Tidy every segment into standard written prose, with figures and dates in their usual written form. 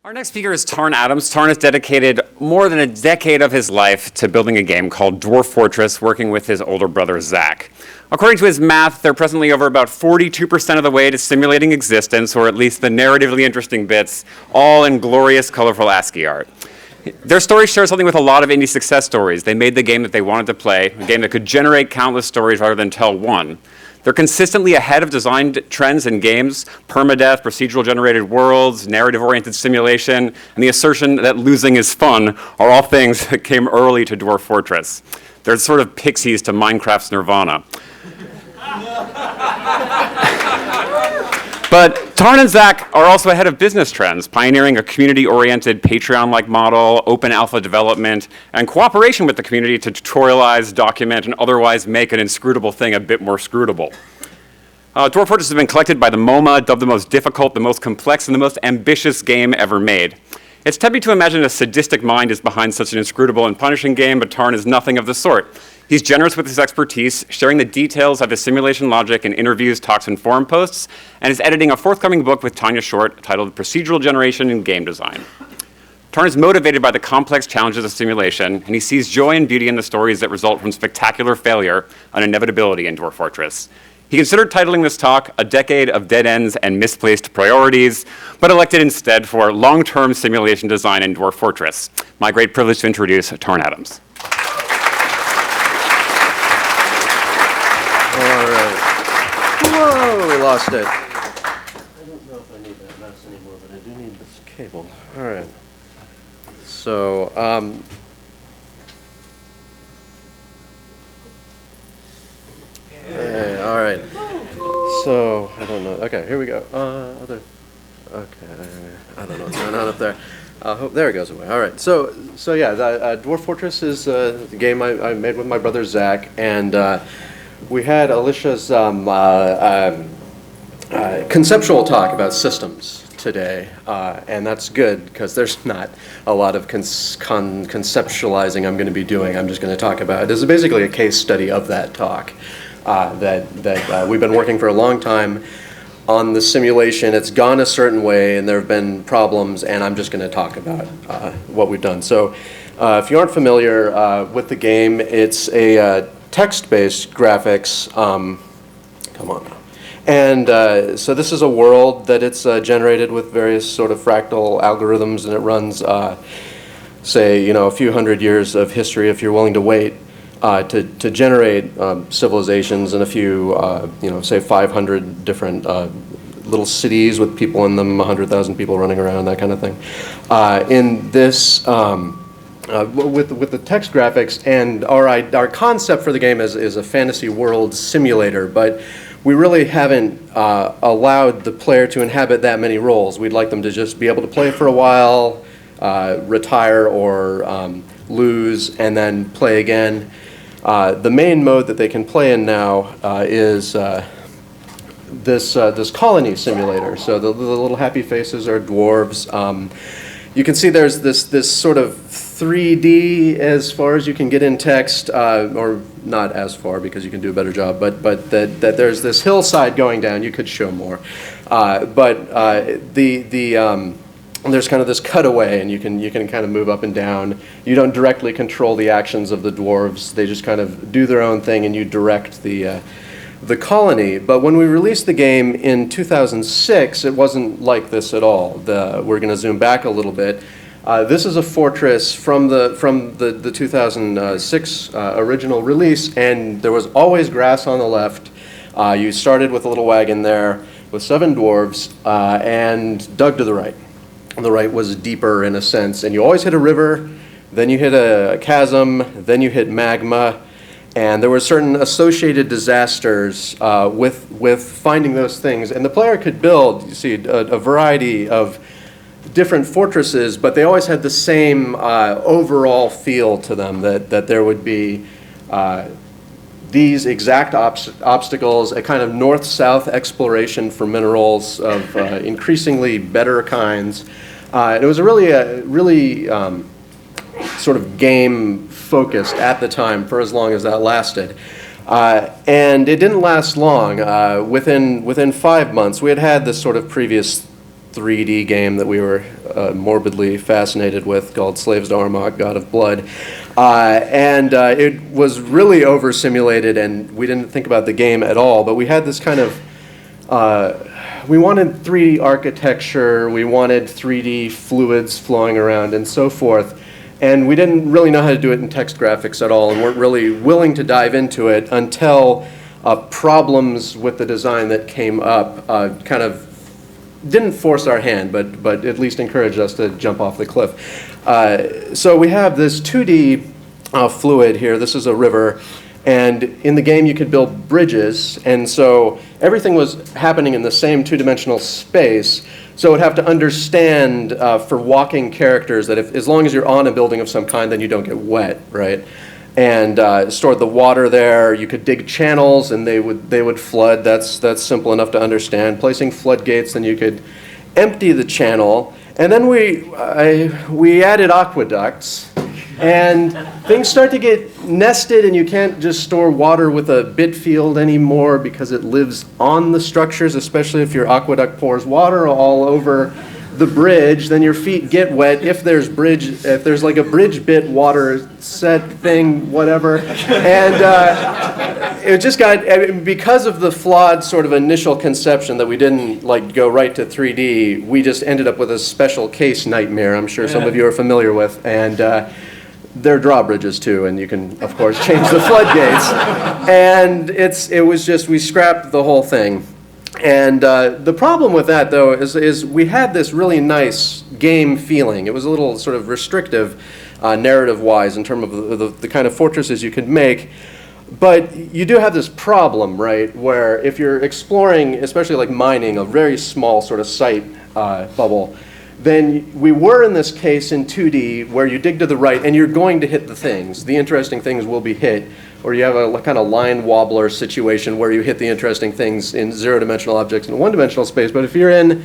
Our next speaker is Tarn Adams. Tarn has dedicated more than a decade of his life to building a game called Dwarf Fortress, working with his older brother, Zach. According to his math, they're presently over about 42% of the way to simulating existence, or at least the narratively interesting bits, all in glorious, colorful ASCII art. Their story shares something with a lot of indie success stories. They made the game that they wanted to play, a game that could generate countless stories rather than tell one. They're consistently ahead of design trends in games, permadeath, procedural generated worlds, narrative-oriented simulation, and the assertion that losing is fun are all things that came early to Dwarf Fortress. They're sort of pixies to Minecraft's Nirvana. But Tarn and Zach are also ahead of business trends, pioneering a community-oriented Patreon-like model, open alpha development, and cooperation with the community to tutorialize, document, and otherwise make an inscrutable thing a bit more scrutable. Dwarf Fortress has been collected by the MoMA, dubbed the most difficult, the most complex, and the most ambitious game ever made. It's tempting to imagine a sadistic mind is behind such an inscrutable and punishing game, but Tarn is nothing of the sort. He's generous with his expertise, sharing the details of his simulation logic in interviews, talks, and forum posts, and is editing a forthcoming book with Tanya Short titled Procedural Generation in Game Design. Tarn is motivated by the complex challenges of simulation, and he sees joy and beauty in the stories that result from spectacular failure and inevitability in Dwarf Fortress. He considered titling this talk A Decade of Dead Ends and Misplaced Priorities, but elected instead for Long-Term Simulation Design in Dwarf Fortress. My great privilege to introduce Tarn Adams. All right. Whoa, we lost it. I don't know if I need that mouse anymore, but I do need this cable. All right. So, hey, all right. So, I don't know. Okay, here we go. Okay, I don't know what's going on up there. There it goes away. All right. So yeah, Dwarf Fortress is the game I made with my brother Zach, and we had Alicia's conceptual talk about systems today, and that's good because there's not a lot of conceptualizing I'm going to be doing. I'm just going to talk about it. This is basically a case study of that talk that we've been working for a long time on the simulation. It's gone a certain way, and there have been problems, and I'm just going to talk about what we've done. So if you aren't familiar with the game, it's a text-based graphics. Come on now. And so this is a world that it's generated with various sort of fractal algorithms, and it runs, say, a few hundred years of history if you're willing to wait to generate civilizations and a few, say 500 different little cities with people in them, 100,000 people running around, that kind of thing. In this, with the text graphics, and our concept for the game is a fantasy world simulator, but we really haven't allowed the player to inhabit that many roles. We'd like them to just be able to play for a while, retire or lose, and then play again. The main mode that they can play in now is this colony simulator. So the little happy faces are dwarves. You can see there's this sort of 3D as far as you can get in text, or not as far because you can do a better job, but that there's this hillside going down. You could show more, there's kind of this cutaway, and you can kind of move up and down. You don't directly control the actions of the dwarves. They just kind of do their own thing, and you direct the colony. But when we released the game in 2006, it wasn't like this at all. We're going to zoom back a little bit. This is a fortress from the 2006 original release, and there was always grass on the left. You started with a little wagon there with 7 dwarves and dug to the right. The right was deeper in a sense, and you always hit a river, then you hit a chasm, then you hit magma, and there were certain associated disasters with finding those things. And the player could build, you see, a variety of different fortresses, but they always had the same overall feel to them, that there would be these exact obstacles, a kind of north-south exploration for minerals of increasingly better kinds. It was a really sort of game-focused at the time for as long as that lasted. And it didn't last long. Within 5 months, we had this sort of previous 3D game that we were morbidly fascinated with called Slaves to Armagh, God of Blood. It was really over-simulated, and we didn't think about the game at all, but we had this kind of, we wanted 3D architecture, we wanted 3D fluids flowing around, and so forth. And we didn't really know how to do it in text graphics at all, and weren't really willing to dive into it until problems with the design that came up kind of didn't force our hand, but at least encouraged us to jump off the cliff. So we have this 2D fluid here. This is a river. And in the game, you could build bridges. And so everything was happening in the same two-dimensional space. So it would have to understand for walking characters that as long as you're on a building of some kind, then you don't get wet, right? And stored the water there. You could dig channels, and they would flood. That's simple enough to understand. Placing floodgates, then you could empty the channel. And then we added aqueducts, and things start to get nested, and you can't just store water with a bit field anymore because it lives on the structures, especially if your aqueduct pours water all over the bridge, then your feet get wet if there's like a bridge bit water set thing, whatever. And it just got, because of the flawed sort of initial conception that we didn't like go right to 3D, we just ended up with a special case nightmare I'm sure some of you are familiar with. And there are drawbridges too, and you can, of course, change the floodgates. And it was just, we scrapped the whole thing. And the problem with that, though, is we had this really nice game feeling. It was a little sort of restrictive narrative-wise in terms of the kind of fortresses you could make. But you do have this problem, right, where if you're exploring, especially like mining, a very small sort of site bubble, then we were in this case in 2D where you dig to the right and you're going to hit the things. The interesting things will be hit. Or you have a kind of line wobbler situation where you hit the interesting things in zero-dimensional objects in a one-dimensional space. But if you're in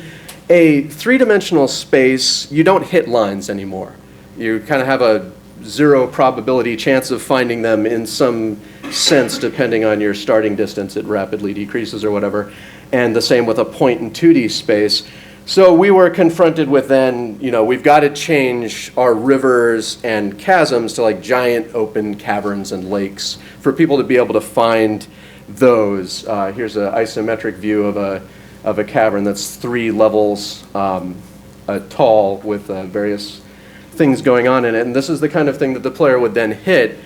a three-dimensional space, you don't hit lines anymore. You kind of have a zero probability chance of finding them in some sense, depending on your starting distance. It rapidly decreases or whatever. And the same with a point in 2D space. So we were confronted with then, we've got to change our rivers and chasms to like giant open caverns and lakes for people to be able to find those. Here's an isometric view of a cavern that's 3 levels tall with various things going on in it. And this is the kind of thing that the player would then hit.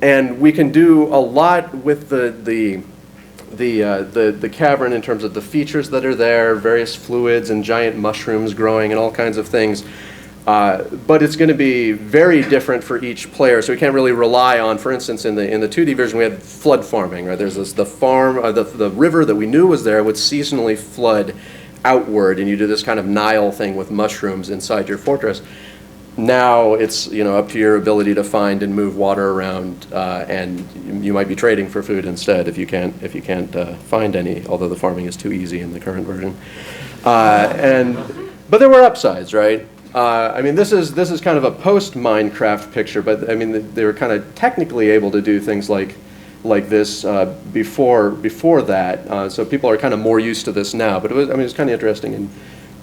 And we can do a lot with the cavern in terms of the features that are there, various fluids and giant mushrooms growing and all kinds of things. But it's going to be very different for each player, so we can't really rely on, for instance, in the 2D version we had flood farming. Right? There's the river that we knew was there would seasonally flood outward, and you do this kind of Nile thing with mushrooms inside your fortress. Now it's up to your ability to find and move water around, and you might be trading for food instead if you can't find any. Although the farming is too easy in the current version, but there were upsides, right? This is kind of a post-Minecraft picture, but they were kind of technically able to do things like this before that. So people are kind of more used to this now. But it was kind of interesting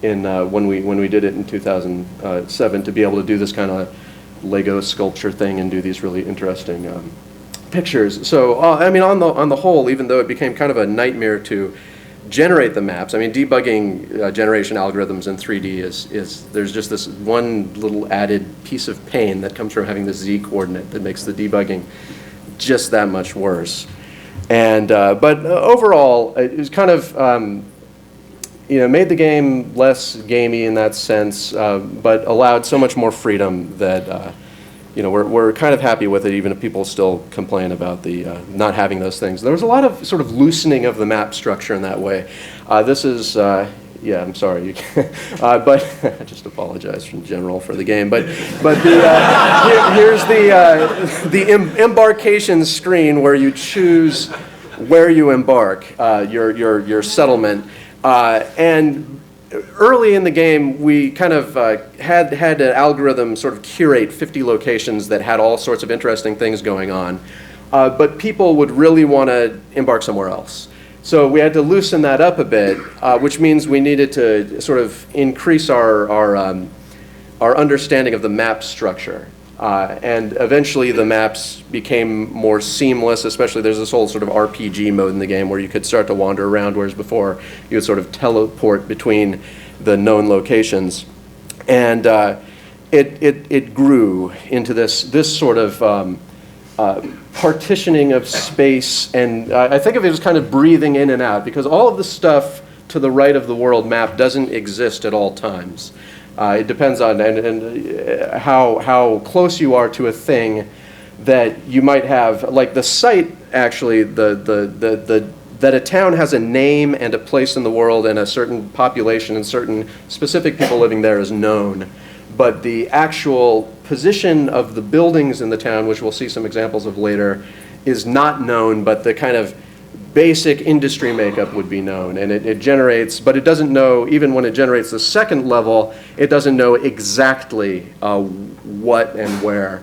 when we did it in 2007 to be able to do this kind of Lego sculpture thing and do these really interesting pictures. So on the whole, even though it became kind of a nightmare to generate the maps, debugging generation algorithms in 3D is there's just this one little added piece of pain that comes from having the Z coordinate that makes the debugging just that much worse. And but overall, it was kind of made the game less gamey in that sense, but allowed so much more freedom that we're kind of happy with it, even if people still complain about the not having those things. There was a lot of sort of loosening of the map structure in that way. This is, I'm sorry, but I just apologize in general for the game. But here's the embarkation screen where you choose where you embark, your settlement. And early in the game, we kind of had an algorithm sort of curate 50 locations that had all sorts of interesting things going on. But people would really want to embark somewhere else. So we had to loosen that up a bit, which means we needed to sort of increase our understanding of the map structure. And eventually the maps became more seamless, especially there's this whole sort of RPG mode in the game where you could start to wander around, whereas before you would sort of teleport between the known locations. And it grew into this sort of partitioning of space, and I think of it as kind of breathing in and out, because all of the stuff to the right of the world map doesn't exist at all times. It depends on how close you are to a thing that you might have, like the site actually, that a town has a name and a place in the world and a certain population and certain specific people living there is known. But the actual position of the buildings in the town, which we'll see some examples of later, is not known, but the kind of basic industry makeup would be known. And it generates, but it doesn't know, even when it generates the second level, it doesn't know exactly what and where.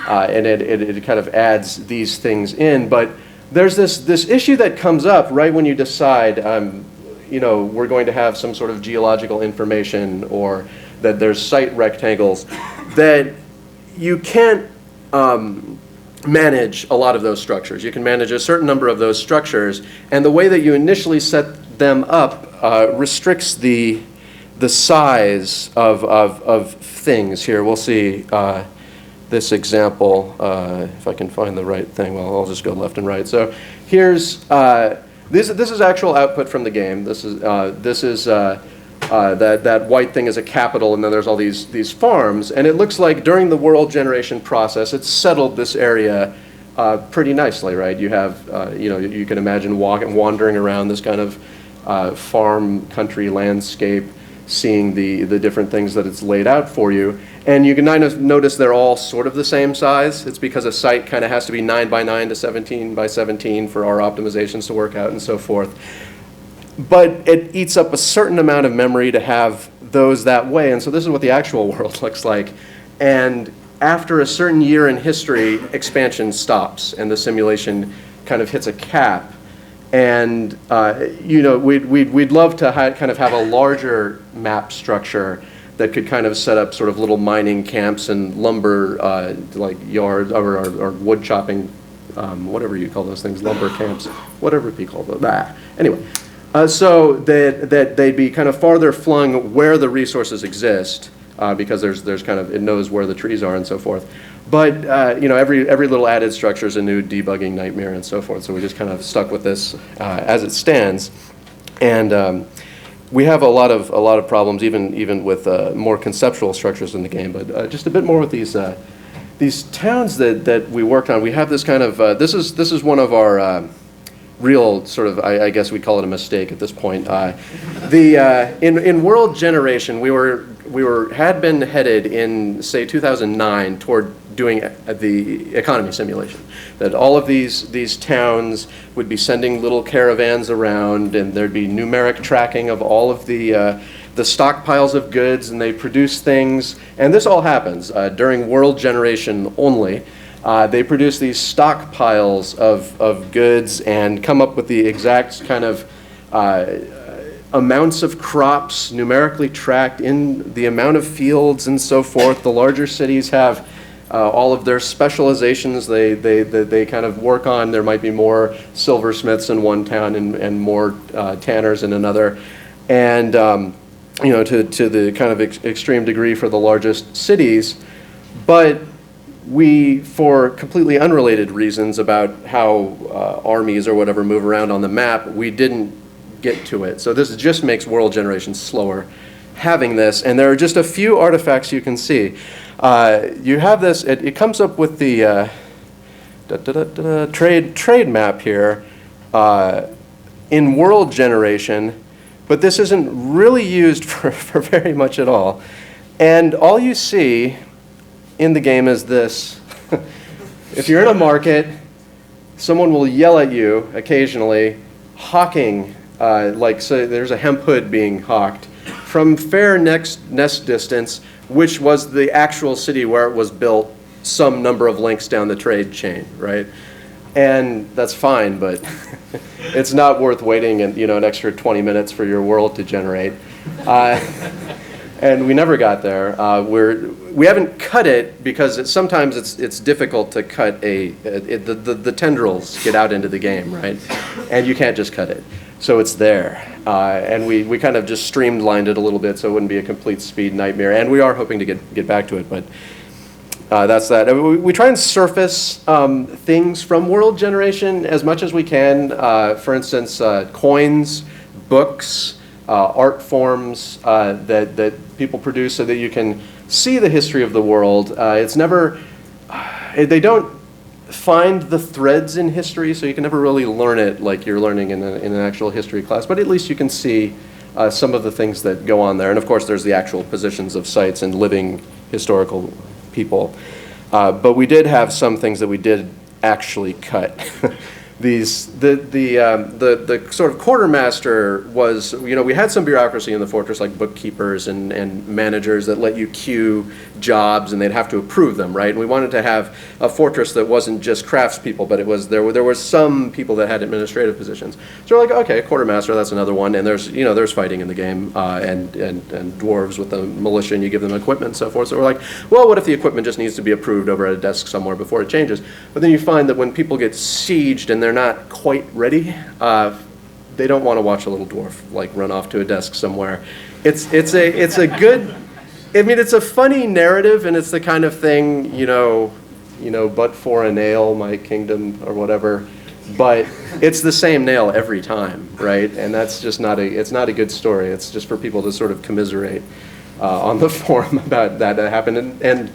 And it kind of adds these things in. But there's this issue that comes up right when you decide, we're going to have some sort of geological information, or that there's site rectangles, that you can't manage a lot of those structures. You can manage a certain number of those structures, and the way that you initially set them up restricts the size of things. Here, we'll see this example, if I can find the right thing. Well, I'll just go left and right. So here's, this is actual output from the game. This is that white thing is a capital, and then there's all these farms, and it looks like during the world generation process, it's settled this area pretty nicely, right? You have, you can imagine wandering around this kind of farm country landscape, seeing the different things that it's laid out for you, and you can kind of notice they're all sort of the same size. It's because a site kind of has to be 9 by 9 to 17 by 17 for our optimizations to work out and so forth. But it eats up a certain amount of memory to have those that way, and so this is what the actual world looks like. And after a certain year in history, expansion stops, and the simulation kind of hits a cap. And we'd love to kind of have a larger map structure that could kind of set up sort of little mining camps and lumber like yards or wood chopping, whatever you call those things, lumber camps, whatever you call them. Anyway. So that they'd be kind of farther flung where the resources exist, because there's kind of, it knows where the trees are and so forth. But every little added structure is a new debugging nightmare and so forth. So we just kind of stuck with this as it stands, and we have a lot of problems even with more conceptual structures in the game. But just a bit more with these towns that we worked on. We have this kind of this is one of our real sort of, I guess we'd call it a mistake at this point. In world generation, we had been headed in, say, 2009 toward doing the economy simulation. That all of these towns would be sending little caravans around, and there'd be numeric tracking of all of the stockpiles of goods, and they produce things. And this all happens during world generation only. They produce these stockpiles of goods and come up with the exact kind of amounts of crops numerically tracked in the amount of fields and so forth. The larger cities have all of their specializations they kind of work on. There might be more silversmiths in one town and more tanners in another. And to the kind of extreme degree for the largest cities. But we, for completely unrelated reasons about how armies or whatever move around on the map, we didn't get to it. So this just makes world generation slower having this, and there are just a few artifacts you can see. You have this, it comes up with the trade map here in world generation, but this isn't really used for very much at all. And all you see in the game is this. If you're in a market, someone will yell at you occasionally, hawking, so there's a hemp hood being hawked from fair nest distance, which was the actual city where it was built, some number of links down the trade chain, right? And that's fine, but it's not worth waiting an extra 20 minutes for your world to generate. And we never got there. We haven't cut it because sometimes it's difficult to cut the tendrils get out into the game, right? And you can't just cut it. So it's there. And we kind of just streamlined it a little bit so it wouldn't be a complete speed nightmare. And we are hoping to get back to it, but that's that. We try and surface things from world generation as much as we can. For instance, coins, books, art forms that people produce so that you can see the history of the world. It's never, they don't find the threads in history, so you can never really learn it like you're learning in an actual history class, but at least you can see some of the things that go on there. And of course, there's the actual positions of sites and living historical people. But we did have some things that we did actually cut. The sort of quartermaster was, we had some bureaucracy in the fortress, like bookkeepers and managers that let you queue jobs and they'd have to approve them, right? And we wanted to have a fortress that wasn't just craftspeople, but there were some people that had administrative positions. So we're like, okay, quartermaster, that's another one. And there's fighting in the game and dwarves with the militia, and you give them equipment and so forth. So we're like, well, what if the equipment just needs to be approved over at a desk somewhere before it changes? But then you find that when people get sieged and they're not quite ready, they don't want to watch a little dwarf like run off to a desk somewhere. It's a good, it's a funny narrative, and it's the kind of thing, but for a nail, my kingdom, or whatever. But it's the same nail every time, right? And that's just it's not a good story. It's just for people to sort of commiserate on the forum about that happened. And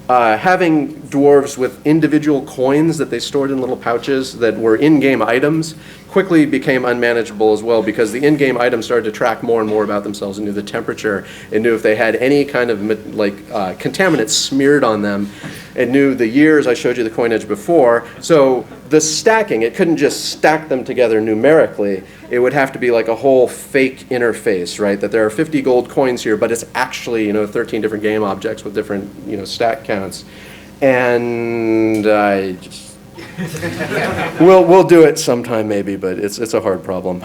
having dwarves with individual coins that they stored in little pouches that were in-game items quickly became unmanageable as well, because the in-game items started to track more and more about themselves and knew the temperature, and knew if they had any kind of contaminant smeared on them. It knew the years. I showed you the coinage before. So the stacking, it couldn't just stack them together numerically. It would have to be like a whole fake interface, right? That there are 50 gold coins here, but it's actually 13 different game objects with different stack counts. And I just we'll do it sometime maybe, but it's a hard problem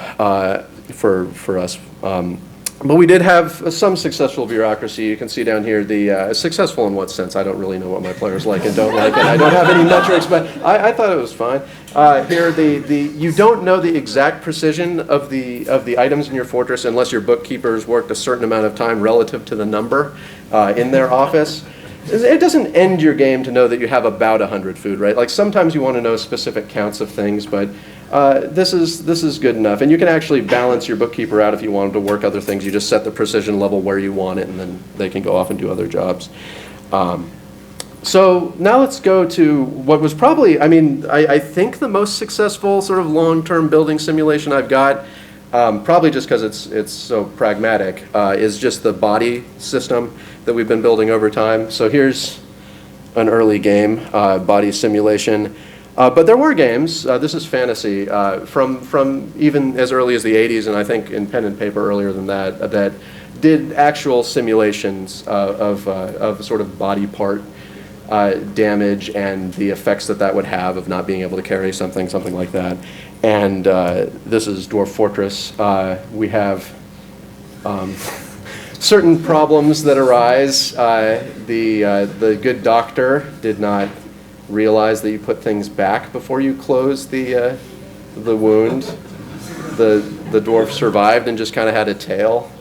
for us. But we did have some successful bureaucracy. You can see down here successful in what sense? I don't really know what my players like and don't like, and I don't have any metrics, but I thought it was fine. Here, you don't know the exact precision of the items in your fortress unless your bookkeepers worked a certain amount of time relative to the number in their office. It doesn't end your game to know that you have about 100 food, right? Like sometimes you want to know specific counts of things, but this is good enough. And you can actually balance your bookkeeper out if you want them to work other things. You just set the precision level where you want it, and then they can go off and do other jobs. So now let's go to what was probably, I think the most successful sort of long-term building simulation I've got, probably just because it's so pragmatic, is just the body system that we've been building over time. So here's an early game, body simulation. But there were games, this is fantasy, from even as early as the 80s, and I think in pen and paper earlier than that, that did actual simulations of sort of body part damage and the effects that would have of not being able to carry something like that. And this is Dwarf Fortress. We have certain problems that arise. The good doctor did not realize that you put things back before you close the wound. The dwarf survived and just kind of had a tail,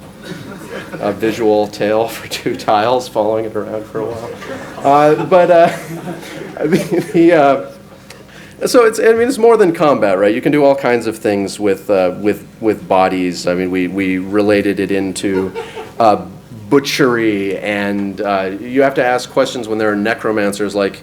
a visual tail for 2 tiles, following it around for a while. So it's more than combat, right? You can do all kinds of things with bodies. We related it into butchery, and you have to ask questions when there are necromancers, like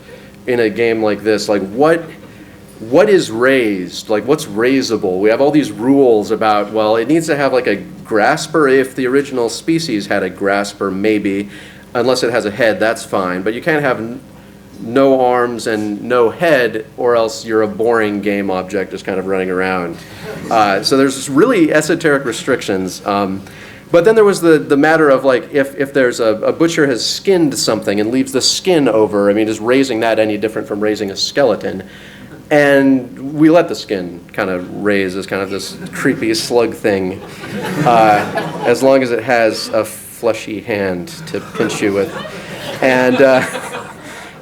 in a game like this, like what is raised? Like what's raisable? We have all these rules about, well, it needs to have like a grasper if the original species had a grasper, maybe, unless it has a head, that's fine. But you can't have no arms and no head, or else you're a boring game object just kind of running around. So there's really esoteric restrictions. But then there was the matter of like if there's a butcher has skinned something and leaves the skin over, is raising that any different from raising a skeleton? And we let the skin kind of raise as kind of this creepy slug thing, as long as it has a fleshy hand to pinch you with. And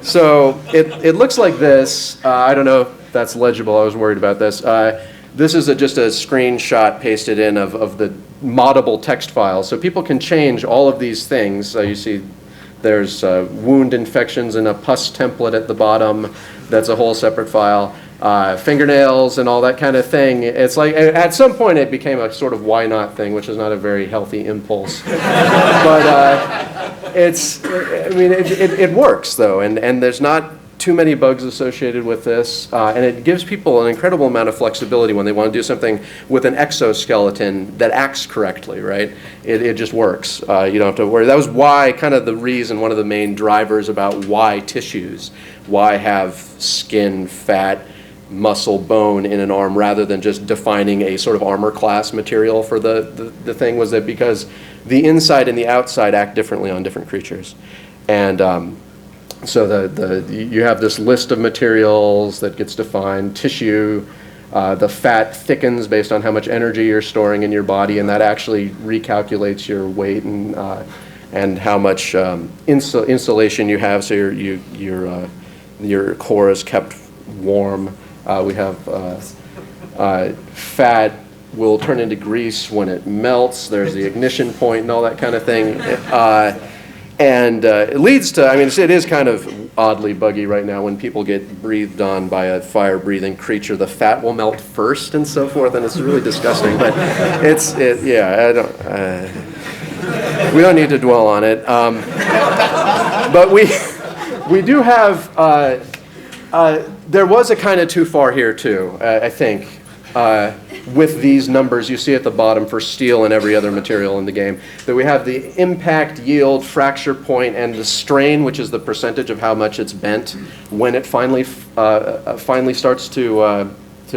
so it looks like this. I don't know if that's legible. I was worried about this. This is just a screenshot pasted in of the moddable text file. So people can change all of these things. You see there's wound infections and a pus template at the bottom. That's a whole separate file. Fingernails and all that kind of thing. It's like, at some point it became a sort of why not thing, which is not a very healthy impulse. But it works though, and there's not too many bugs associated with this, and it gives people an incredible amount of flexibility when they want to do something with an exoskeleton that acts correctly, right? It just works. You don't have to worry. That was why, kind of the reason, one of the main drivers about why tissues, why have skin, fat, muscle, bone in an arm rather than just defining a sort of armor class material for the thing, was that because the inside and the outside act differently on different creatures. And so you have this list of materials that gets defined. Tissue, the fat thickens based on how much energy you're storing in your body, and that actually recalculates your weight and how much insulation you have, so your core is kept warm. We have fat will turn into grease when it melts. There's the ignition point and all that kind of thing. And it leads to, it is kind of oddly buggy right now when people get breathed on by a fire-breathing creature. The fat will melt first and so forth, and it's really disgusting. But we don't need to dwell on it. But we do have, there was a kind of too far here too, I think. With these numbers you see at the bottom for steel and every other material in the game, that we have the impact, yield, fracture point, and the strain, which is the percentage of how much it's bent when it finally starts to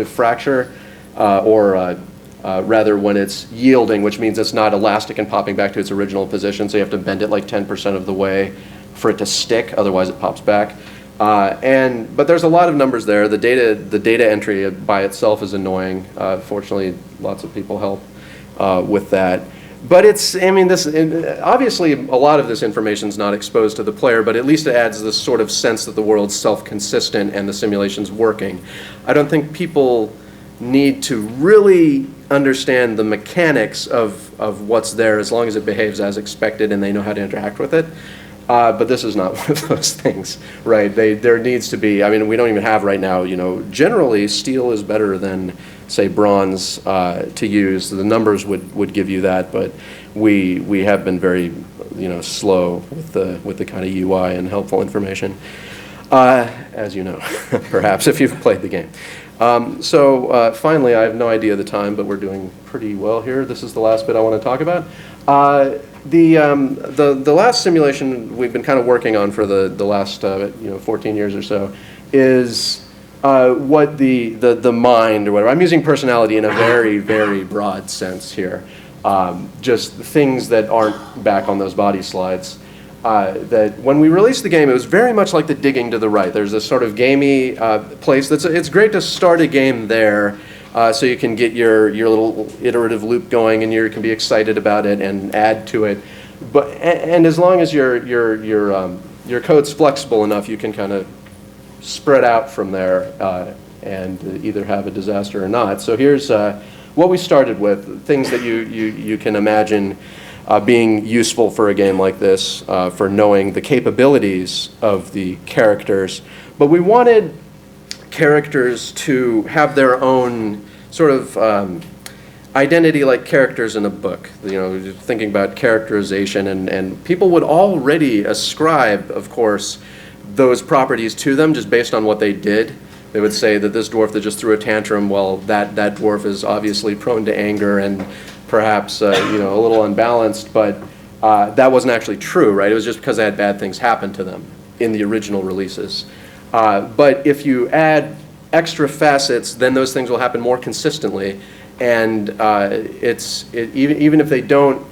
fracture, or rather when it's yielding, which means it's not elastic and popping back to its original position, so you have to bend it like 10% of the way for it to stick, otherwise it pops back. But there's a lot of numbers there. The data entry by itself is annoying. Fortunately, lots of people help with that. But obviously a lot of this information is not exposed to the player, but at least it adds this sort of sense that the world's self-consistent and the simulation's working. I don't think people need to really understand the mechanics of what's there as long as it behaves as expected and they know how to interact with it. But this is not one of those things, right? There needs to be, we don't even have right now, generally steel is better than, say, bronze to use. The numbers would give you that, but we have been very, slow with the kind of UI and helpful information, as you know, perhaps, if you've played the game. So finally, I have no idea the time, but we're doing pretty well here. This is the last bit I want to talk about. The last simulation we've been kind of working on for the last 14 years or so is what the mind or whatever. I'm using personality in a very, very broad sense here. Just things that aren't back on those body slides. That when we released the game, it was very much like the digging to the right. There's this sort of gamey place. It's great to start a game there. So you can get your little iterative loop going, and you can be excited about it and add to it. And as long as your code's flexible enough, you can kind of spread out from there and either have a disaster or not. So here's what we started with: things that you can imagine being useful for a game like this, for knowing the capabilities of the characters. But we wanted characters to have their own sort of identity, like characters in a book. Thinking about characterization, and people would already ascribe, of course, those properties to them just based on what they did. They would say that this dwarf that just threw a tantrum, well, that dwarf is obviously prone to anger and perhaps a little unbalanced, but that wasn't actually true, right? It was just because they had bad things happen to them in the original releases. But if you add extra facets, then those things will happen more consistently. And even if they don't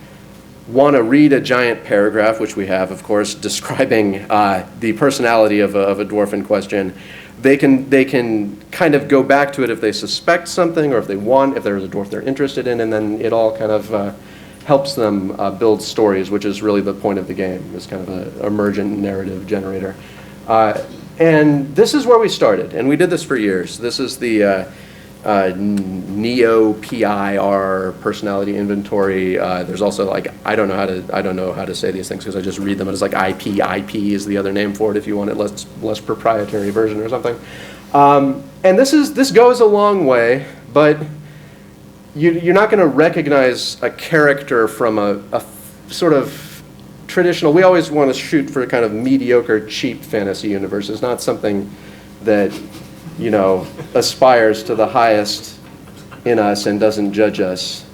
want to read a giant paragraph, which we have, of course, describing the personality of a dwarf in question, they can kind of go back to it if they suspect something, or if there's a dwarf they're interested in, and then it all kind of helps them build stories, which is really the point of the game, is kind of an emergent narrative generator. And this is where we started, and we did this for years. This is the NEO-PIR personality inventory. There's also like, I don't know how to say these things because I just read them as like IP is the other name for it if you want it less proprietary version or something. And this goes a long way, but you're not going to recognize a character from a sort of traditional. We always want to shoot for a kind of mediocre, cheap fantasy universe. It's not something that aspires to the highest in us and doesn't judge us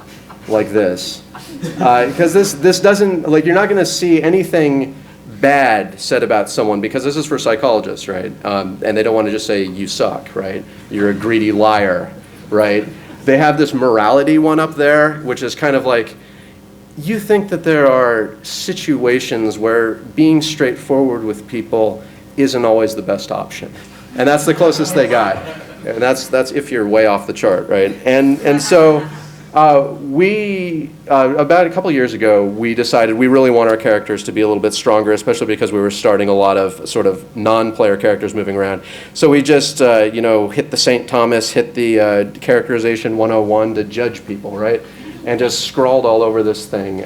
like this. Because this doesn't, like, you're not going to see anything bad said about someone, because this is for psychologists, right? And they don't want to just say, you suck, right? You're a greedy liar, right? They have this morality one up there, which is kind of like, you think that there are situations where being straightforward with people isn't always the best option. And that's the closest they got. And that's if you're way off the chart, right? And so we, about a couple years ago, we decided we really want our characters to be a little bit stronger, especially because we were starting a lot of sort of non-player characters moving around. So we just, hit the St. Thomas, hit the characterization 101 to judge people, right? And just scrawled all over this thing.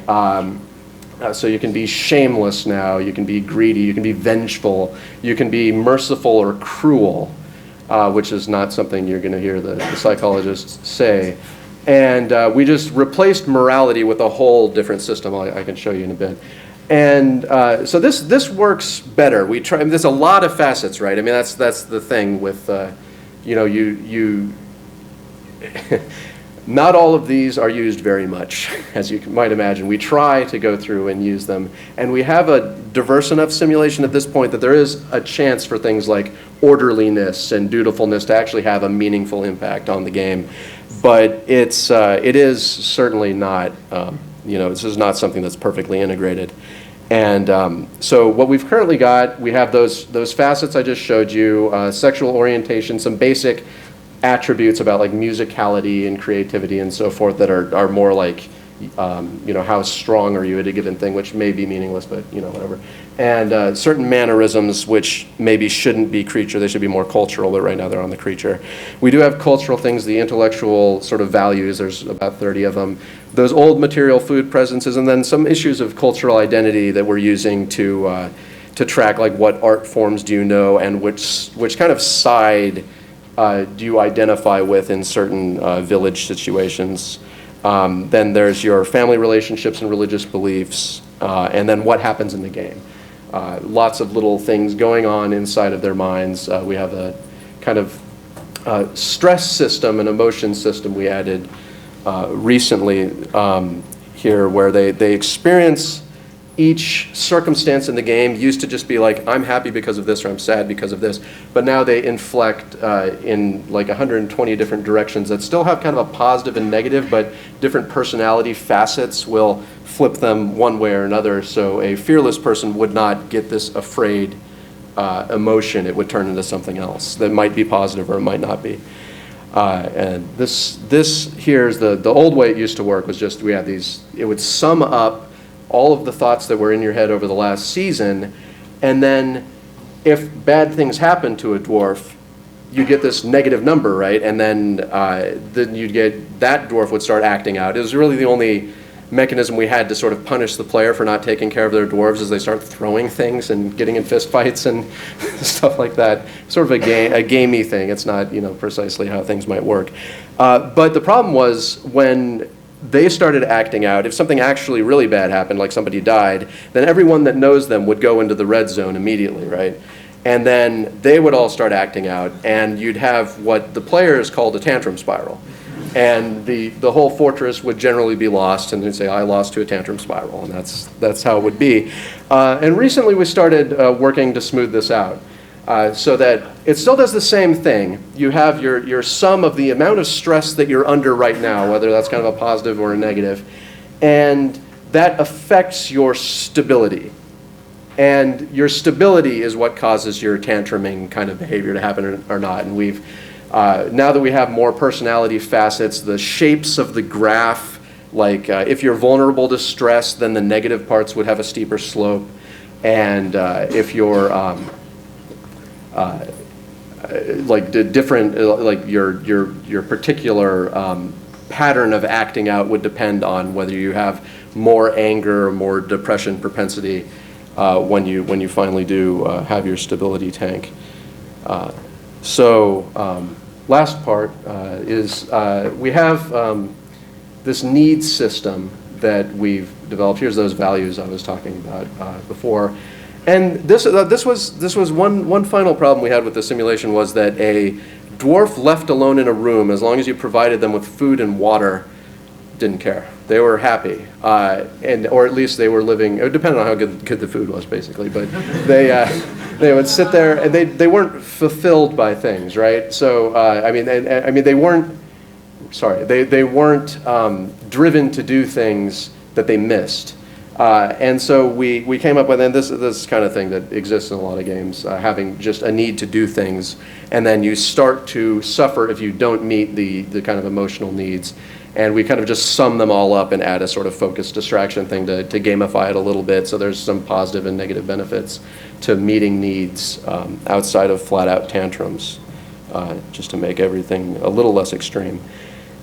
So you can be shameless now, you can be greedy, you can be vengeful, you can be merciful or cruel, which is not something you're going to hear the psychologists say. And we just replaced morality with a whole different system I can show you in a bit. And so this works better. We try. I mean, there's a lot of facets, right? I mean, that's the thing with, you not all of these are used very much, as you might imagine. We try to go through and use them. And we have a diverse enough simulation at this point that there is a chance for things like orderliness and dutifulness to actually have a meaningful impact on the game. But it is certainly not, this is not something that's perfectly integrated. And so what we've currently got, we have those facets I just showed you, sexual orientation, some basic attributes about like musicality and creativity and so forth that are more like, how strong are you at a given thing, which may be meaningless, but whatever. And certain mannerisms which maybe shouldn't be creature, they should be more cultural, but right now they're on the creature. We do have cultural things, the intellectual sort of values, there's about 30 of them. Those old material food presences, and then some issues of cultural identity that we're using to track, like what art forms do you know and which kind of side do you identify with in certain village situations. Then there's your family relationships and religious beliefs, and then what happens in the game. Lots of little things going on inside of their minds. We have a kind of stress system and emotion system we added recently here, where they experience each circumstance in the game. Used to just be like, I'm happy because of this, or I'm sad because of this, but now they inflect in like 120 different directions that still have kind of a positive and negative, but different personality facets will flip them one way or another. So a fearless person would not get this afraid emotion. It would turn into something else that might be positive or it might not be. And this here is the old way it used to work was just, we had these, it would sum up all of the thoughts that were in your head over the last season, and then if bad things happen to a dwarf, you get this negative number, right? And then you'd get, that dwarf would start acting out. It was really the only mechanism we had to sort of punish the player for not taking care of their dwarves, as they start throwing things and getting in fist fights and stuff like that. Sort of a gamey thing. It's not, precisely how things might work. But the problem was when they started acting out, if something actually really bad happened, like somebody died, then everyone that knows them would go into the red zone immediately, right? And then they would all start acting out, and you'd have what the players called a tantrum spiral. And the whole fortress would generally be lost, and they'd say, I lost to a tantrum spiral, and that's how it would be. And recently we started working to smooth this out. So that it still does the same thing. You have your sum of the amount of stress that you're under right now, whether that's kind of a positive or a negative, and that affects your stability. And your stability is what causes your tantruming kind of behavior to happen or not. And we've, now that we have more personality facets, the shapes of the graph, like if you're vulnerable to stress, then the negative parts would have a steeper slope. And if you're like your particular pattern of acting out would depend on whether you have more anger or more depression propensity when you finally do have your stability tank. Last part is we have this needs system that we've developed. Here's those values I was talking about before. And this was one final problem we had with the simulation, was that a dwarf left alone in a room, as long as you provided them with food and water, didn't care. They were happy, or at least they were living. It depended on how good the food was, basically. But they would sit there, and they weren't fulfilled by things, right? So I mean they weren't. Sorry, they weren't driven to do things that they missed. And so we came up with, and this kind of thing that exists in a lot of games, having just a need to do things, and then you start to suffer if you don't meet the kind of emotional needs. And we kind of just sum them all up and add a sort of focused distraction thing to gamify it a little bit. So there's some positive and negative benefits to meeting needs outside of flat-out tantrums, just to make everything a little less extreme.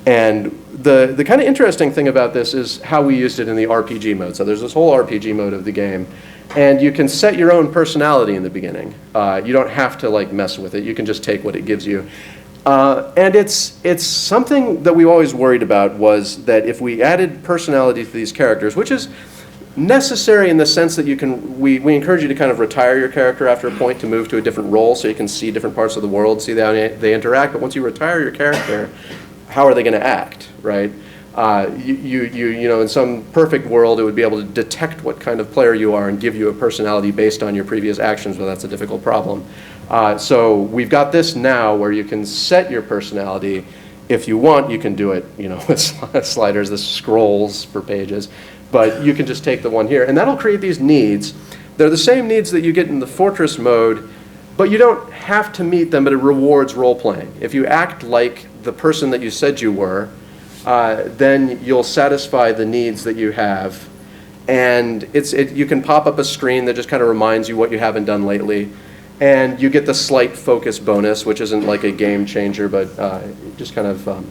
And the kind of interesting thing about this is how we used it in the RPG mode. So there's this whole RPG mode of the game, and you can set your own personality in the beginning. You don't have to like mess with it. You can just take what it gives you. And it's something that we always worried about, was that if we added personality to these characters, which is necessary in the sense that we encourage you to kind of retire your character after a point to move to a different role so you can see different parts of the world, see how they interact. But once you retire your character, how are they going to act, right? You know, in some perfect world, it would be able to detect what kind of player you are and give you a personality based on your previous actions, but that's a difficult problem. So we've got this now where you can set your personality. If you want, you can do it, you know, with sliders, the scrolls for pages, but you can just take the one here, and that'll create these needs. They're the same needs that you get in the Fortress mode, but you don't have to meet them, but it rewards role-playing. If you act like the person that you said you were, then you'll satisfy the needs that you have. And you can pop up a screen that just kind of reminds you what you haven't done lately. And you get the slight focus bonus, which isn't like a game changer, but it just kind of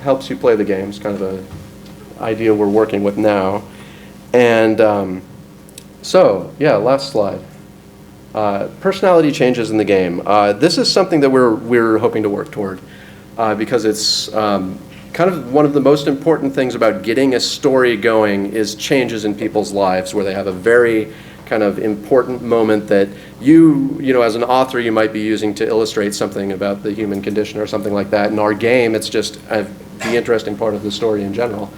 helps you play the game. It's kind of an idea we're working with now. And so, yeah, last slide. Personality changes in the game. This is something that we're hoping to work toward because it's kind of one of the most important things about getting a story going is changes in people's lives where they have a very kind of important moment that you know, as an author, you might be using to illustrate something about the human condition or something like that. In our game, it's just the interesting part of the story in general.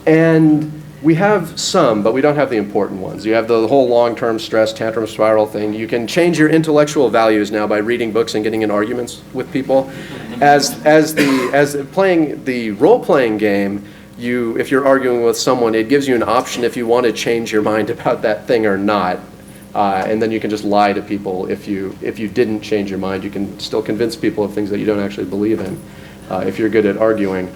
And we have some, but we don't have the important ones. You have the whole long-term stress tantrum spiral thing. You can change your intellectual values now by reading books and getting in arguments with people. As playing the role-playing game, if you're arguing with someone, it gives you an option if you want to change your mind about that thing or not. And then you can just lie to people. If you didn't change your mind, you can still convince people of things that you don't actually believe in, if you're good at arguing.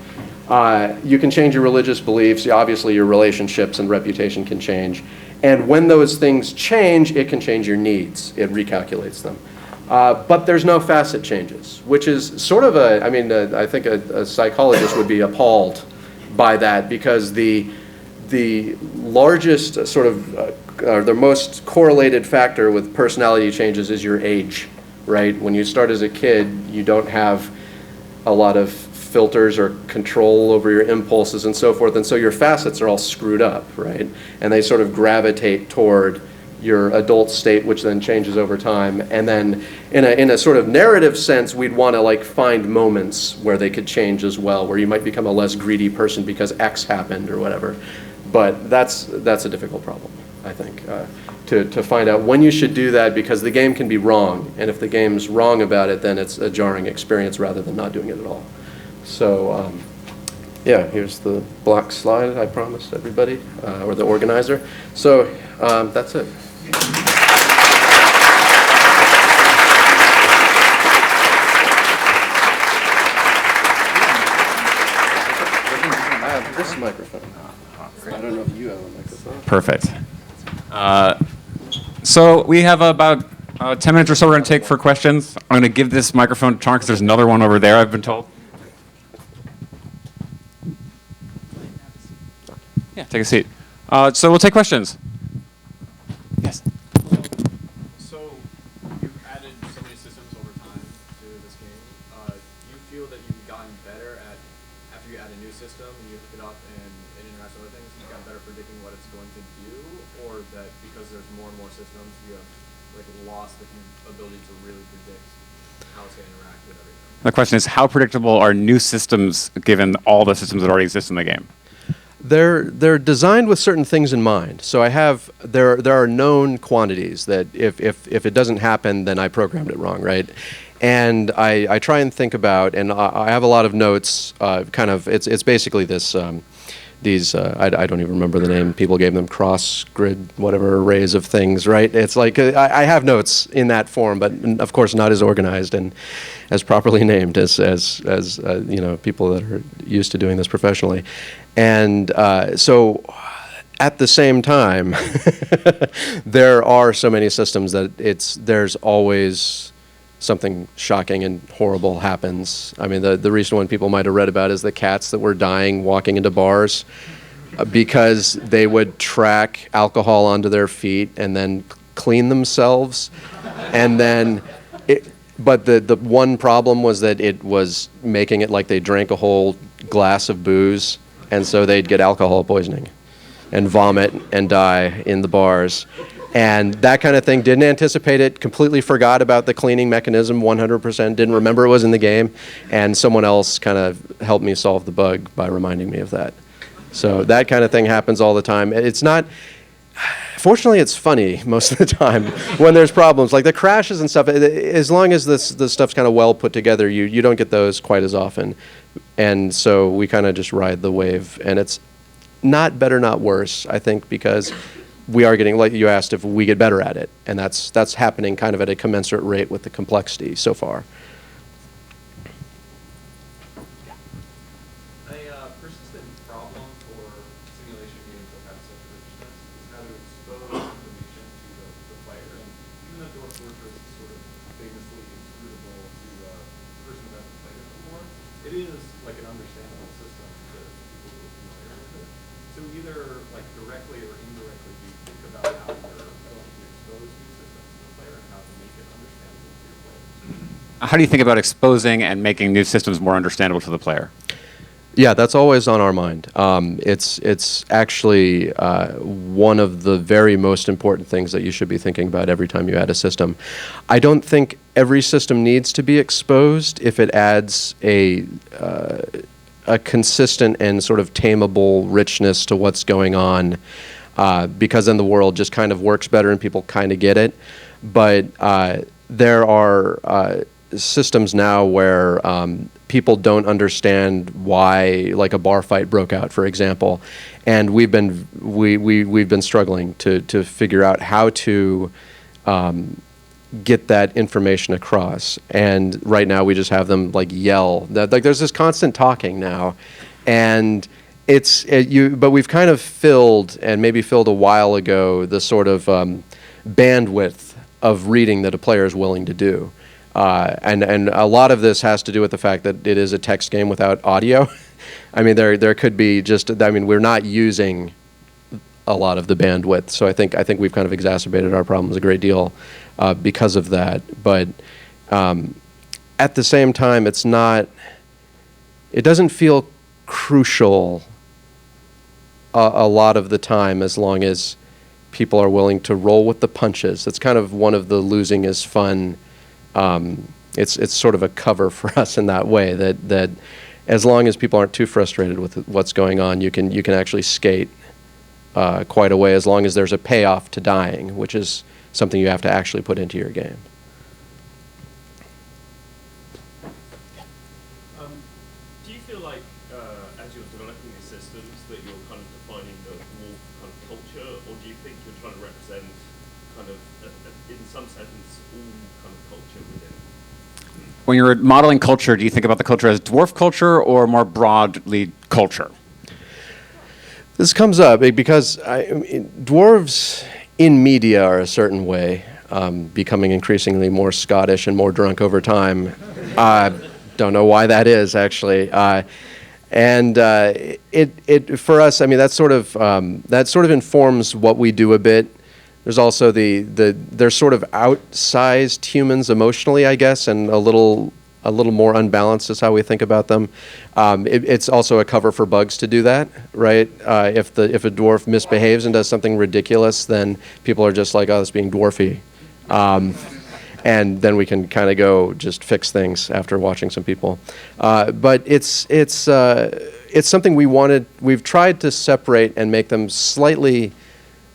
You can change your religious beliefs. Obviously, your relationships and reputation can change. And when those things change, it can change your needs. It recalculates them. But there's no facet changes, which is sort of I think a psychologist would be appalled by that, because the largest sort of, or the most correlated factor with personality changes is your age, right? When you start as a kid, you don't have a lot of filters or control over your impulses and so forth, and so your facets are all screwed up, right? And they sort of gravitate toward your adult state, which then changes over time. And then in a sort of narrative sense, we'd want to like find moments where they could change as well, where you might become a less greedy person because X happened or whatever. But that's a difficult problem, I think, to find out when you should do that, because the game can be wrong, and if the game's wrong about it, then it's a jarring experience rather than not doing it at all. So yeah, here's the block slide I promised everybody, or the organizer. So that's it. have this microphone. I don't know if you have a microphone. Perfect. So we have about 10 minutes or so we're going to take for questions. I'm going to give this microphone to Tarn because there's another one over there, I've been told. Yeah, take a seat. So we'll take questions. Yes. So you've added so many systems over time to this game. Do you feel that you've gotten better at, after you add a new system and you look it up and it interacts with other things, you've gotten better predicting what it's going to do? Or that because there's more and more systems, you have like lost the ability to really predict how it's going to interact with everything? The question is, how predictable are new systems given all the systems that already exist in the game? They're designed with certain things in mind. So there are known quantities that if it doesn't happen, then I programmed it wrong, right? And I try and think about, and I have a lot of notes. It's basically this. I don't even remember the name. People gave them cross grid, whatever arrays of things, right? It's like I have notes in that form, but of course not as organized and as properly named as people that are used to doing this professionally. And so at the same time, there are so many systems that there's always something shocking and horrible happens. I mean, the recent one people might have read about is the cats that were dying walking into bars because they would track alcohol onto their feet and then clean themselves. And then, but the one problem was that it was making it like they drank a whole glass of booze, and so they'd get alcohol poisoning and vomit and die in the bars. And that kind of thing, didn't anticipate it, completely forgot about the cleaning mechanism 100%, didn't remember it was in the game, and someone else kind of helped me solve the bug by reminding me of that. So that kind of thing happens all the time. It's not, fortunately it's funny most of the time when there's problems. Like the crashes and stuff, as long as the stuff's kind of well put together, you don't get those quite as often. And so we kind of just ride the wave, and it's not better, not worse, I think, because we are getting, like you asked, if we get better at it, and that's happening kind of at a commensurate rate with the complexity so far. A persistent problem for simulation games that have such richness is how to expose information to the player. And even though Dwarf Fortress is sort of famously inscrutable to the person who hasn't played it before, it is like an understandable system to people who are familiar with it. So either like directly or indirectly, do you think about how you're going to expose new systems to the player and how to make it understandable to your players? How do you think about exposing and making new systems more understandable to the player? Yeah, that's always on our mind. It's actually one of the very most important things that you should be thinking about every time you add a system. I don't think every system needs to be exposed if it adds a consistent and sort of tameable richness to what's going on, because then the world just kind of works better and people kind of get it. But there are systems now where people don't understand why, like, a bar fight broke out, for example, and we've been struggling to figure out how to get that information across. And right now we just have them like yell. Like there's this constant talking now, and but we've kind of filled, and maybe filled a while ago, the sort of bandwidth of reading that a player is willing to do. And a lot of this has to do with the fact that it is a text game without audio. I mean, there could be we're not using a lot of the bandwidth, so I think we've kind of exacerbated our problems a great deal because of that. But at the same time, it doesn't feel crucial a lot of the time, as long as people are willing to roll with the punches. That's kind of one of the losing is fun. It's sort of a cover for us in that way, that as long as people aren't too frustrated with what's going on, you can actually skate quite a way, as long as there's a payoff to dying, which is something you have to actually put into your game. Do you feel like, as you're developing these systems, that you're kind of defining the Dwarf kind of culture, or do you think you're trying to represent kind of, in some sense, all kind of culture within? When you're modeling culture, do you think about the culture as dwarf culture or more broadly culture? This comes up because dwarves in media are a certain way, becoming increasingly more Scottish and more drunk over time. Don't know why that is, actually. It for us, I mean, that sort of informs what we do a bit. There's also they're sort of outsized humans emotionally, I guess, and a little more unbalanced is how we think about them. It's also a cover for bugs to do that, right? If a dwarf misbehaves and does something ridiculous, then people are just like, oh, it's being dwarfy. And then we can kind of go just fix things after watching some people. But it's something we've tried to separate and make them slightly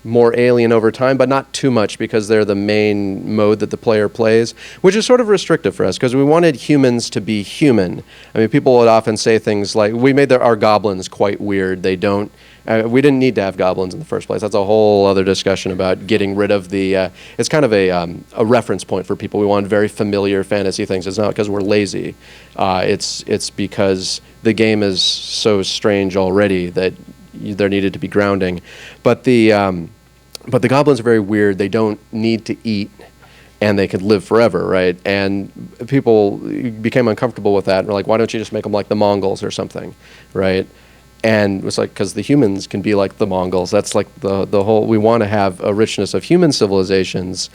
more alien over time, but not too much because they're the main mode that the player plays, which is sort of restrictive for us because we wanted humans to be human. I mean, people would often say things like, we made our goblins quite weird. We didn't need to have goblins in the first place. That's a whole other discussion about getting rid of it's kind of a reference point for people. We wanted very familiar fantasy things. It's not because we're lazy. It's because the game is so strange already that there needed to be grounding. But the goblins are very weird. They don't need to eat, and they could live forever, right? And people became uncomfortable with that, and were like, why don't you just make them like the Mongols or something, right? And it was like, because the humans can be like the Mongols. That's like the whole, we want to have a richness of human civilizations,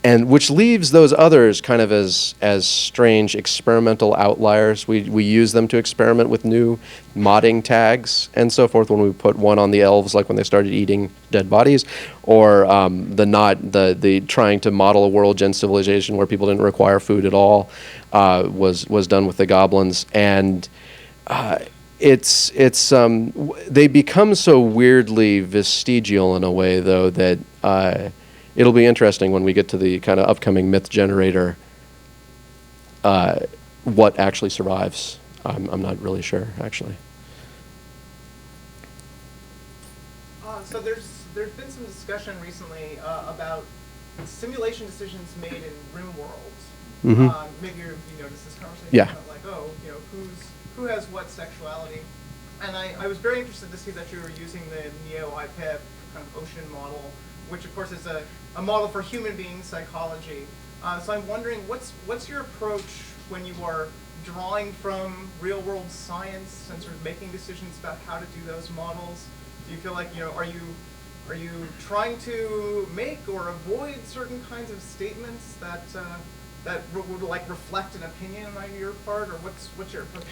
and which leaves those others kind of as strange experimental outliers. We use them to experiment with new modding tags and so forth when we put one on the elves, like when they started eating dead bodies, or the trying to model a world gen civilization where people didn't require food at all was done with the goblins. And they become so weirdly vestigial in a way, though, that it'll be interesting when we get to the kind of upcoming myth generator what actually survives. I'm not really sure, actually. So there's been some discussion recently about simulation decisions made in RimWorld. Mm-hmm. Maybe you noticed this conversation. Yeah. About like, who has what sexuality? And I was very interested to see that you were using the Neo-IPEP kind of ocean model, which of course is a model for human being psychology. So I'm wondering, what's your approach when you are drawing from real world science and sort of making decisions about how to do those models? Do you feel like, are you trying to make or avoid certain kinds of statements that would like reflect an opinion on your part, or what's your approach?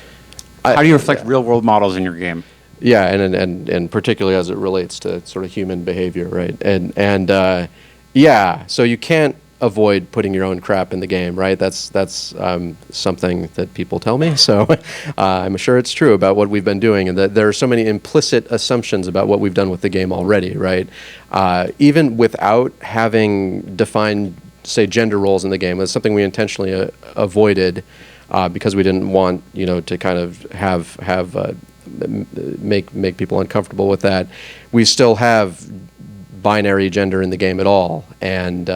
How do you reflect real-world models in your game? Yeah, and particularly as it relates to sort of human behavior, right? And so you can't avoid putting your own crap in the game, right? That's something that people tell me. So I'm sure it's true about what we've been doing, and that there are so many implicit assumptions about what we've done with the game already, right? Even without having defined, say, gender roles in the game, that's something we intentionally avoided because we didn't want, to kind of make people uncomfortable with that. We still have binary gender in the game at all, and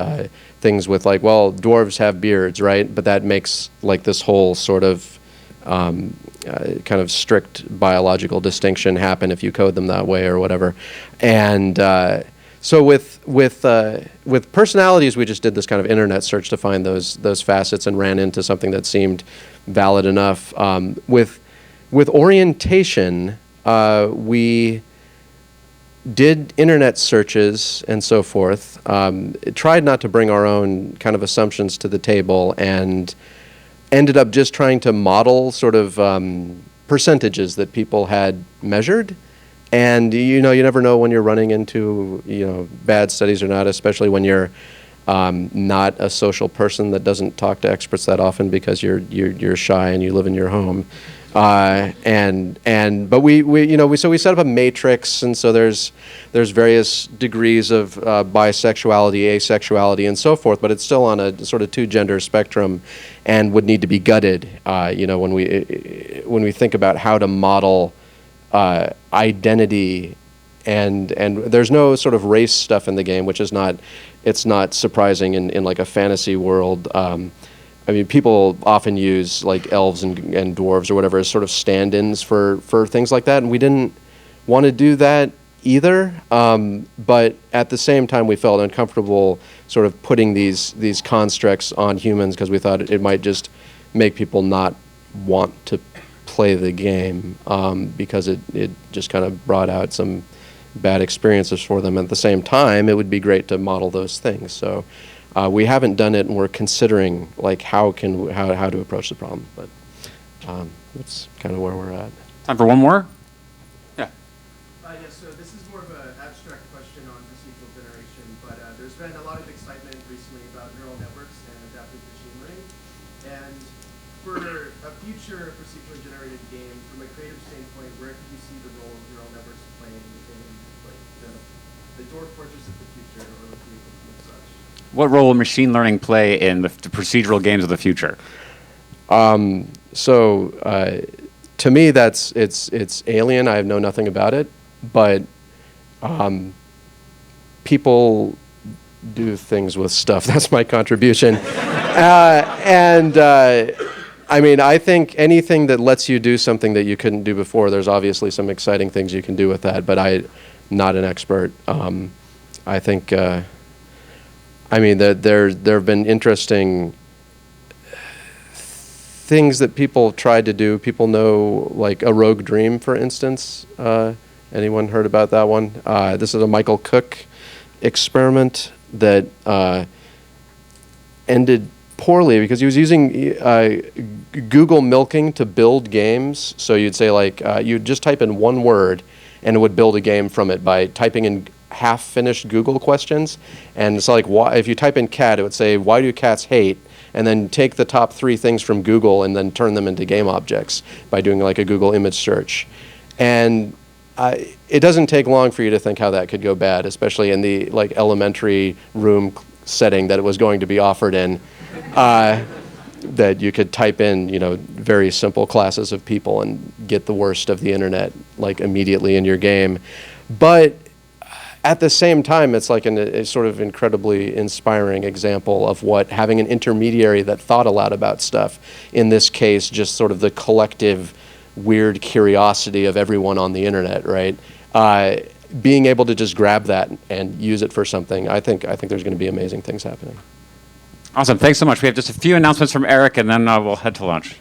things with like, well, dwarves have beards, right? But that makes like this whole sort of kind of strict biological distinction happen if you code them that way or whatever. And so with personalities, we just did this kind of internet search to find those facets and ran into something that seemed valid enough. With orientation, we did internet searches and so forth, tried not to bring our own kind of assumptions to the table, and ended up just trying to model sort of percentages that people had measured. And you never know when you're running into bad studies or not, especially when you're not a social person that doesn't talk to experts that often because you're shy and you live in your home. But we set up a matrix, and so there's various degrees of bisexuality, asexuality, and so forth. But it's still on a sort of two-gender spectrum, and would need to be gutted. When we think about how to model identity, and there's no sort of race stuff in the game, which is not surprising in like a fantasy world. I mean, people often use like elves and dwarves or whatever as sort of stand-ins for things like that, and we didn't want to do that either, but at the same time, we felt uncomfortable sort of putting these constructs on humans because we thought it might just make people not want to play the game because it just kind of brought out some bad experiences for them. At the same time, it would be great to model those things. So we haven't done it, and we're considering like how to approach the problem. But that's kind of where we're at. Time for one more? Yeah. Yes, so this is more of an abstract question on procedural generation, but there's been a lot of excitement recently about neural networks and adaptive machine learning. And for a future procedurally generated game, from a creative standpoint, where could you see the role of neural networks playing in like the Dwarf Fortress of the future, or looking at such? What role will machine learning play in the procedural games of the future? To me, it's alien. I know nothing about it, but people do things with stuff. That's my contribution. I mean, I think anything that lets you do something that you couldn't do before, there's obviously some exciting things you can do with that, but I'm not an expert. I think, I mean, there have been interesting things that people tried to do. People know, like a Rogue Dream, for instance. Anyone heard about that one? This is a Michael Cook experiment that ended poorly because he was using Google milking to build games. So you'd say like, you'd just type in one word and it would build a game from it by typing in half-finished Google questions. And it's like, if you type in cat, it would say, why do cats hate? And then take the top 3 things from Google and then turn them into game objects by doing like a Google image search. And it doesn't take long for you to think how that could go bad, especially in the like elementary room setting that it was going to be offered in, that you could type in, you know, very simple classes of people and get the worst of the internet like immediately in your game. But at the same time, it's like a sort of incredibly inspiring example of what having an intermediary that thought a lot about stuff, in this case, just sort of the collective weird curiosity of everyone on the internet, right? Being able to just grab that and use it for something, I think there's going to be amazing things happening. Awesome. Thanks so much. We have just a few announcements from Eric, and then we'll head to lunch.